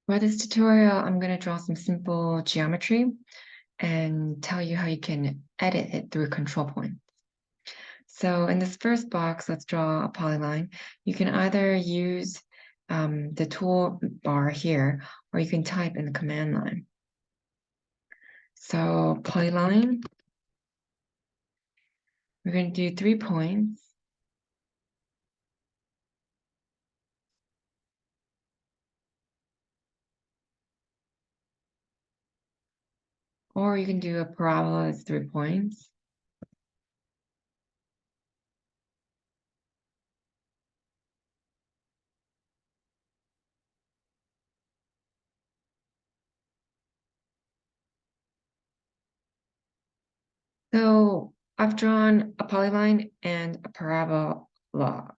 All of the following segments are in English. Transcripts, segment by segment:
For this tutorial, I'm going to draw some simple geometry and tell you how you can edit it through control points. So in this first box, let's draw a polyline. You can either use the toolbar here, or you can type in the command line. So polyline, we're going to do 3 points. Or you can do a parabola that's 3 points. So I've drawn a polyline and a parabola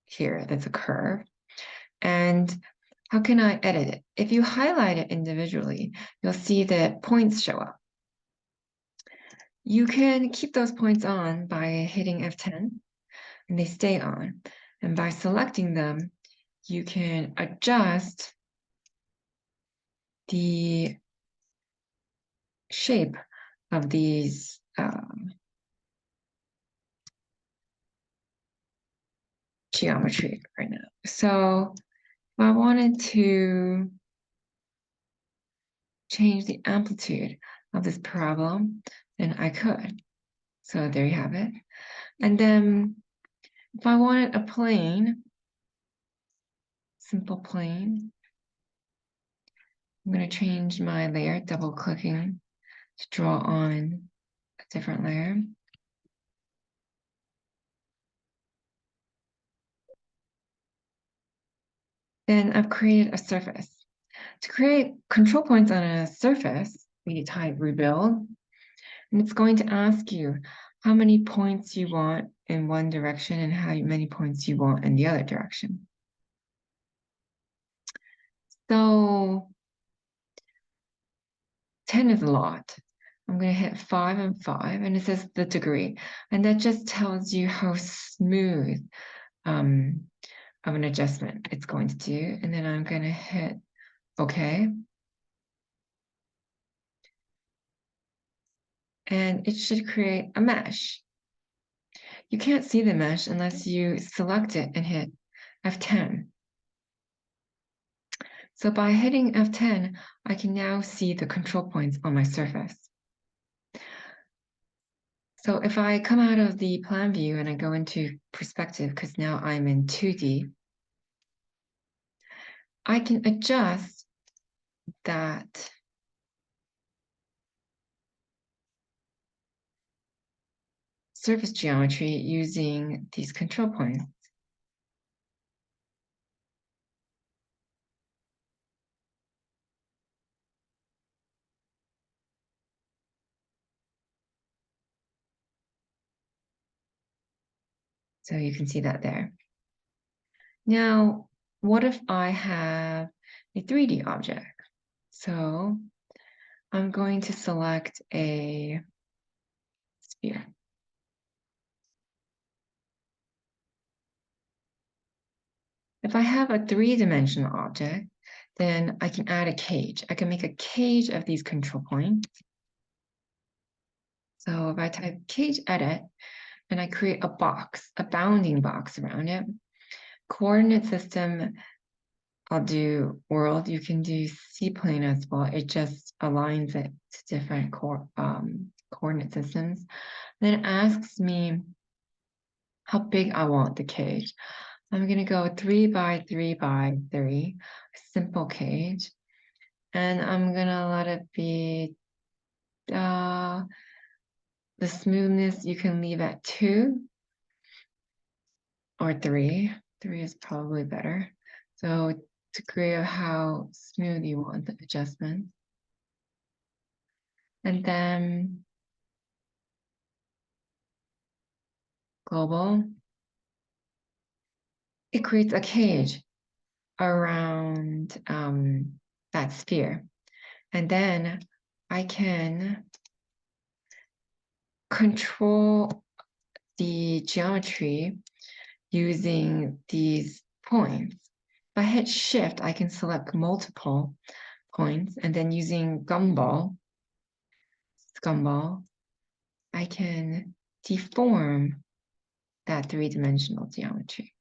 here. That's a curve. And how can I edit it? If you highlight it individually, you'll see that points show up. You can keep those points on by hitting F10, and they stay on. And by selecting them, you can adjust the shape of these geometry right now. So if I wanted to change the amplitude of this parabola, then I could. So there you have it. And then if I wanted a plane, simple plane, I'm going to change my layer, double clicking to draw on a different layer. Then I've created a surface. To create control points on a surface, we type rebuild, and it's going to ask you how many points you want in one direction and how many points you want in the other direction. So 10 is a lot. I'm going to hit 5 and 5, and it says the degree. And that just tells you how smooth of an adjustment it's going to do. And then I'm going to hit OK. And it should create a mesh. You can't see the mesh unless you select it and hit F10. So by hitting F10, I can now see the control points on my surface. So if I come out of the plan view and I go into perspective, because now I'm in 2D, I can adjust that surface geometry using these control points. So you can see that there. Now, what if I have a 3D object? So I'm going to select a sphere. If I have a 3-dimensional object, then I can add a cage. I can make a cage of these control points. So if I type cage edit, and I create a box, a bounding box around it, coordinate system, I'll do world. You can do C-plane as well. It just aligns it to different coordinate systems. Then it asks me how big I want the cage. I'm going to go 3 by 3 by 3, simple cage. And I'm going to let it be the smoothness you can leave at 2 or 3. 3 is probably better. So degree of how smooth you want the adjustment. And then global. It creates a cage around that sphere. And then I can control the geometry using these points. If I hit shift, I can select multiple points, and then using gumball, I can deform that three-dimensional geometry.